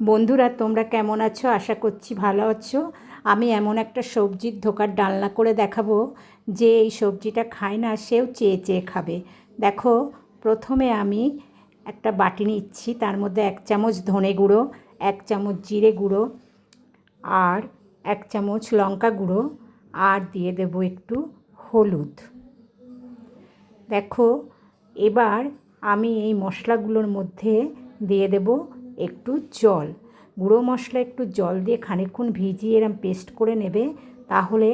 বন্ধুরা, তোমরা কেমন আছো? আশা করছি ভালো আছো। আমি এমন একটা সবজির ধোকার ডালনা করে দেখাবো যে এই সবজিটা খায় না সেও চেয়ে চেয়ে খাবে। দেখো, প্রথমে আমি একটা বাটি নিচ্ছি, তার মধ্যে 1 চামচ ধনে গুঁড়ো, 1 চামচ জিরে গুঁড়ো আর 1 চামচ লঙ্কা গুঁড়ো আর দিয়ে দেবো একটু হলুদ। দেখো, এবার আমি এই মশলাগুলোর মধ্যে দিয়ে দেব একটু জল। গুঁড়ো মশলা একটু জল দিয়ে খানিকক্ষণ ভিজিয়ে এরম পেস্ট করে নেবে, তাহলে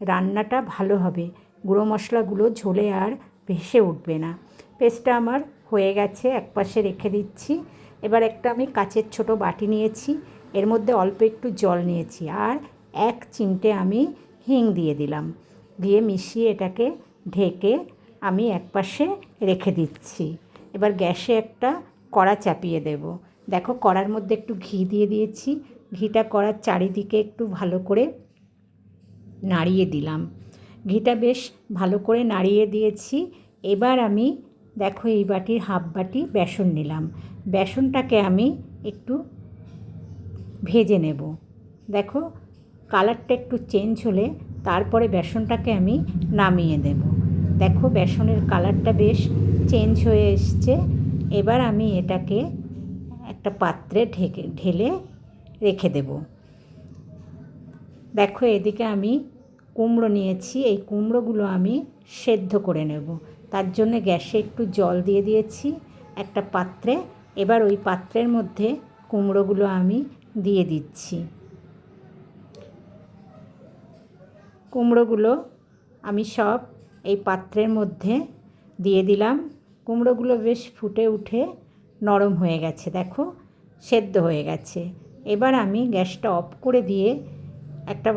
রান্নাটা ভালো হবে। গুঁড়ো মশলাগুলো ঝোলে আর ভেসে উঠবে না। পেস্টটা আমার হয়ে গেছে, একপাশে রেখে দিচ্ছি। এবার একটা আমি কাচের ছোট বাটি নিয়েছি, এর মধ্যে অল্প একটু জল নিয়েছি আর 1 চিমটে আমি হিং দিয়ে দিলাম। দিয়ে মিশিয়ে এটাকে ঢেকে আমি একপাশে রেখে দিচ্ছি। এবার গ্যাসে একটা কড়া চাপিয়ে দেব। দেখো, কড়ার মধ্যে একটু ঘি দিয়ে দিয়েছি। ঘিটা কড়ার চারিদিকে একটু ভালো করে নাড়িয়ে দিলাম। ঘিটা বেশ ভালো করে নাড়িয়ে দিয়েছি। এবার আমি দেখো এই বাটির হাফ বাটি বেসন নিলাম। বেসনটাকে আমি একটু ভেজে নেব। দেখো, কালারটা একটু চেঞ্জ হলে তারপরে বেসনটাকে আমি নামিয়ে দেব। দেখো, বেসনের কালারটা বেশ চেঞ্জ হয়ে এসছে। এবার আমি এটাকে একটা পাত্রে ঢেলে রেখে দেব। দেখো, এদিকে আমি কুমড়ো নিয়েছি, এই কুমড়োগুলো আমি সেদ্ধ করে নেব। তার জন্য গ্যাসে একটু জল দিয়ে দিয়েছি একটা পাত্রে। এবার ওই পাত্রের মধ্যে কুমড়োগুলো আমি দিয়ে দিচ্ছি। কুমড়োগুলো আমি সব এই পাত্রের মধ্যে দিয়ে দিলাম। কুমড়োগুলো বেশ ফুটে উঠে নরম হয়ে গেছে, দেখো সেদ্ধ হয়ে গেছে। এবার আমি গ্যাসটা অফ করে দিয়ে একটা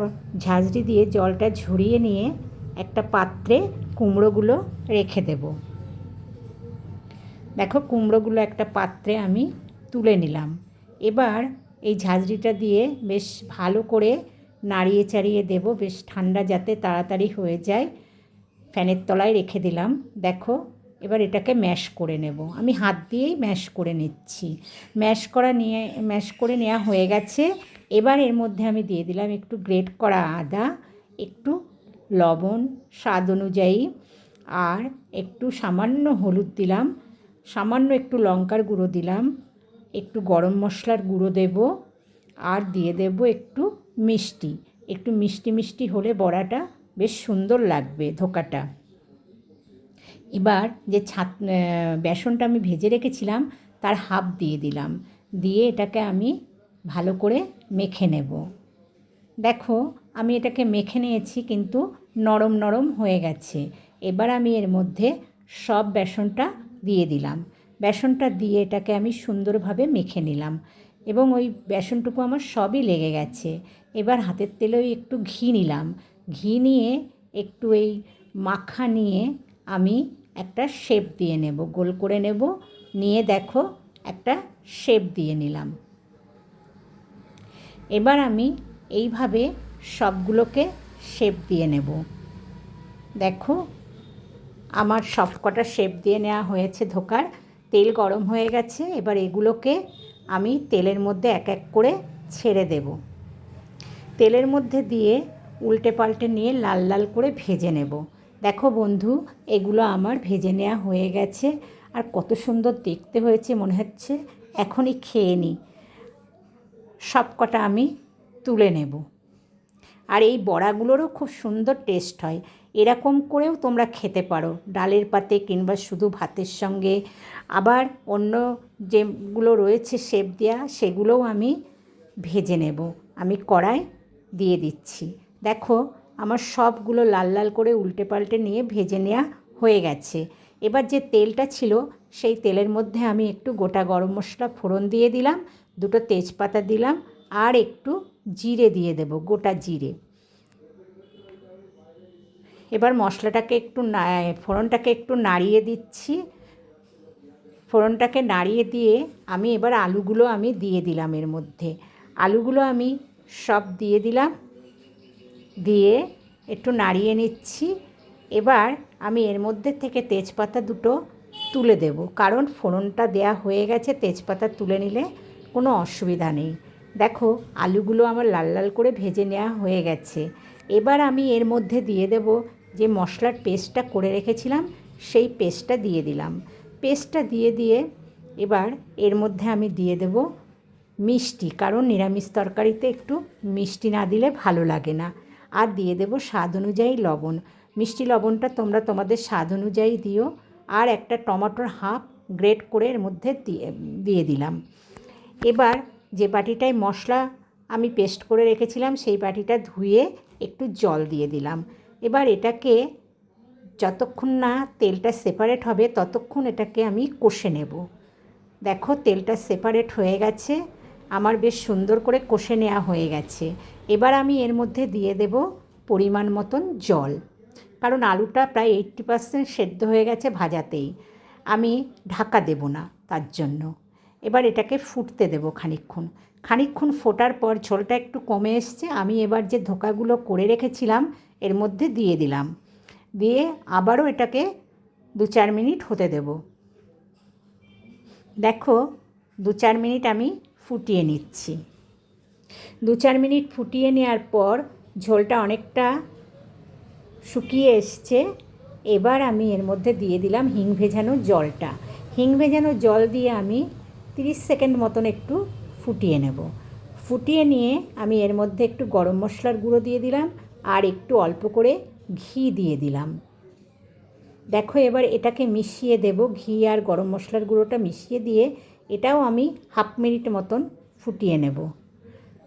ঝাঁঝরি দিয়ে জলটা ঝরিয়ে নিয়ে একটা পাত্রে কুমড়োগুলো রেখে দেব। দেখো, কুমড়োগুলো একটা পাত্রে আমি তুলে নিলাম। এবার এই ঝাঁঝরিটা দিয়ে বেশ ভালো করে নাড়িয়ে চাড়িয়ে দেব, বেশ ঠান্ডা যাতে তাড়াতাড়ি হয়ে যায়। ফ্যানের তলায় রেখে দিলাম। দেখো, এবার এটাকে ম্যাশ করে নেব। আমি হাত দিয়েই ম্যাশ করে নিচ্ছি। ম্যাশ করে নেওয়া হয়ে গেছে। এবার এর মধ্যে আমি দিয়ে দিলাম একটু গ্রেট করা আদা, একটু লবণ স্বাদ অনুযায়ী আর একটু সামান্য হলুদ দিলাম, সামান্য একটু লঙ্কার গুঁড়ো দিলাম, একটু গরম মশলার গুঁড়ো দেব আর দিয়ে দেব একটু মিষ্টি। একটু মিষ্টি মিষ্টি হলে বড়াটা বেশ সুন্দর লাগবে, ধোকাটা। এবার যে বেসনটা আমি ভেজে রেখেছিলাম তার হাফ দিয়ে দিলাম, দিয়ে এটাকে আমি ভালো করে মেখে নেব। দেখো, আমি এটাকে মেখে নিয়েছি, কিন্তু নরম নরম হয়ে গেছে। এবার আমি এর মধ্যে সব বেসনটা দিয়ে দিলাম। বেসনটা দিয়ে এটাকে আমি সুন্দরভাবে মেখে নিলাম এবং ওই বেসনটুকু আমার সবই লেগে গেছে। এবার হাতের তেলে ওই একটু ঘি নিলাম। ঘি নিয়ে একটু এই মাখা নিয়ে আমি একটা শেপ দিয়ে নেব, গোল করে নেব। নিয়ে দেখো, একটা শেপ দিয়ে নিলাম। এবার আমি এইভাবে সবগুলোকে শেপ দিয়ে নেব। দেখো, আমার সব কটা শেপ দিয়ে নেওয়া হয়েছে ধোকার। তেল গরম হয়ে গেছে। এবার এগুলোকে আমি তেলের মধ্যে এক এক করে ছেড়ে দেব। তেলের মধ্যে দিয়ে উল্টে পাল্টে নিয়ে লাল লাল করে ভেজে নেব। দেখো বন্ধু, এগুলো আমার ভেজে নেওয়া হয়ে গেছে। আর কত সুন্দর দেখতে হয়েছে, মনে হচ্ছে এখনই খেয়ে নিই। সব কটা আমি তুলে নেব। আর এই বড়াগুলোরও খুব সুন্দর টেস্ট হয়। এরকম করেও তোমরা খেতে পারো, ডালের পাতে কিংবা শুধু ভাতের সঙ্গে। আবার অন্য যেগুলো রয়েছে শেপ দেওয়া, সেগুলোও আমি ভেজে নেব। আমি কড়াই দিয়ে দিচ্ছি। দেখো, আমার সবগুলো লাল লাল করে উল্টে পাল্টে নিয়ে ভেজে নেওয়া হয়ে গেছে। এবার যে তেলটা ছিল সেই তেলের মধ্যে আমি একটু গোটা গরম মশলা ফোড়ন দিয়ে দিলাম, দুটো তেজপাতা দিলাম আর একটু জিরে দিয়ে দেব, গোটা জিরে। এবার মশলাটাকে একটু ফোড়নটাকে একটু নাড়িয়ে দিচ্ছি। ফোড়নটাকে নাড়িয়ে দিয়ে আমি এবার আলুগুলো আমি দিয়ে দিলাম এর মধ্যে। আলুগুলো আমি সব দিয়ে দিলাম, দিয়ে একটু নাড়িয়ে নিচ্ছি। এবার আমি এর মধ্যে থেকে তেজপাতা দুটো তুলে দেব, কারণ ফোড়নটা দেয়া হয়ে গেছে, তেজপাতা তুলে নিলে কোনো অসুবিধা নেই। দেখো আলুগুলো আমার লাল লাল করে ভেজে নেওয়া হয়ে গেছে। এবার আমি এর মধ্যে দিয়ে দেব যে মশলার পেস্টটা করে রেখেছিলাম, সেই পেস্টটা দিয়ে দিলাম। পেস্টটা দিয়ে এবার এর মধ্যে আমি দিয়ে দেব মিষ্টি, কারণ নিরামিষ তরকারিতে একটু মিষ্টি না দিলে ভালো লাগে না। আর দিয়ে দেব স্বাদ অনুযায়ী লবণ। মিষ্টি লবণটা তোমরা তোমাদের স্বাদ অনুযায়ী দিও। আর একটা টমেটোর হাফ গ্রেট করে এর মধ্যে দিয়ে দিলাম। এবার যে বাটিটায় মশলা আমি পেস্ট করে রেখেছিলাম সেই বাটিটা ধুয়ে একটু জল দিয়ে দিলাম। এবার এটাকে যতক্ষণ না তেলটা সেপারেট হবে ততক্ষণ এটাকে আমি কষে নেব। দেখো তেলটা সেপারেট হয়ে গেছে, আমার বেশ সুন্দর করে কষে নেওয়া হয়ে গেছে। এবার আমি এর মধ্যে দিয়ে দেব পরিমাণ মতন জল, কারণ আলুটা প্রায় 80% সেদ্ধ হয়ে গেছে ভাজাতেই, আমি ঢাকা দেব না তার জন্য। এবার এটাকে ফুটতে দেব খানিকক্ষণ ফোটার পর ঝোলটা একটু কমে এসছে। আমি এবার যে ধোকাগুলো করে রেখেছিলাম এর মধ্যে দিয়ে দিলাম, দিয়ে আবারও এটাকে 2-4 মিনিট হতে দেব। দেখো 2-4 মিনিট আমি ফুটিয়ে নিচ্ছি। 2-4 মিনিট ফুটিয়ে নেওয়ার পর ঝোলটা অনেকটা শুকিয়ে এসছে। এবার আমি এর মধ্যে দিয়ে দিলাম হিং ভেজানো জলটা। হিং ভেজানো জল দিয়ে আমি 30 সেকেন্ড মতন একটু ফুটিয়ে নেব। ফুটিয়ে নিয়ে আমি এর মধ্যে একটু গরম মশলার গুঁড়ো দিয়ে দিলাম আর একটু অল্প করে ঘি দিয়ে দিলাম। দেখো এবার এটাকে মিশিয়ে দেব, ঘি আর গরম মশলার গুঁড়োটা মিশিয়ে দিয়ে এটাও আমি হাফ মিনিট মতন ফুটিয়ে নেব।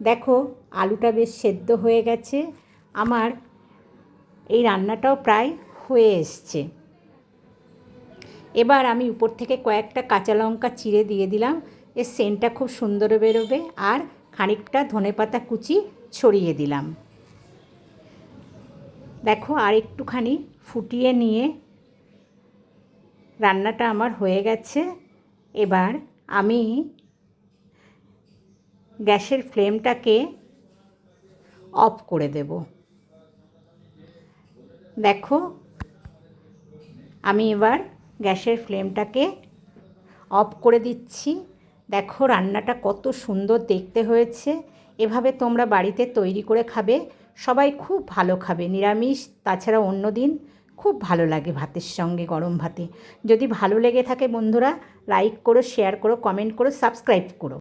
দেখো আলুটা বেশ সেদ্ধ হয়ে গেছে, আমার এই রান্নাটাও প্রায় হয়ে এসছে। এবার আমি উপর থেকে কয়েকটা কাঁচা লঙ্কা চিড়ে দিয়ে দিলাম, এর সেন্টটা খুব সুন্দর বেরোবে। আর খানিকটা ধনেপাতা কুচি ছড়িয়ে দিলাম। দেখো আর একটুখানি ফুটিয়ে নিয়ে রান্নাটা আমার হয়ে গেছে। এবার আমি গ্যাসের ফ্লেমটাকে অফ করে দেব। দেখো আমি এবার গ্যাসের ফ্লেমটাকে অফ করে দিচ্ছি। দেখো রান্নাটা কত সুন্দর দেখতে হয়েছে। এভাবে তোমরা বাড়িতে তৈরি করে খাবে, সবাই খুব ভালো খাবে। নিরামিষ তাছাড়া অন্য দিন খুব ভালো লাগে ভাতের সঙ্গে, গরম ভাতে। যদি ভালো লেগে থাকে বন্ধুরা লাইক করো, শেয়ার করো, কমেন্ট করো, সাবস্ক্রাইব করো।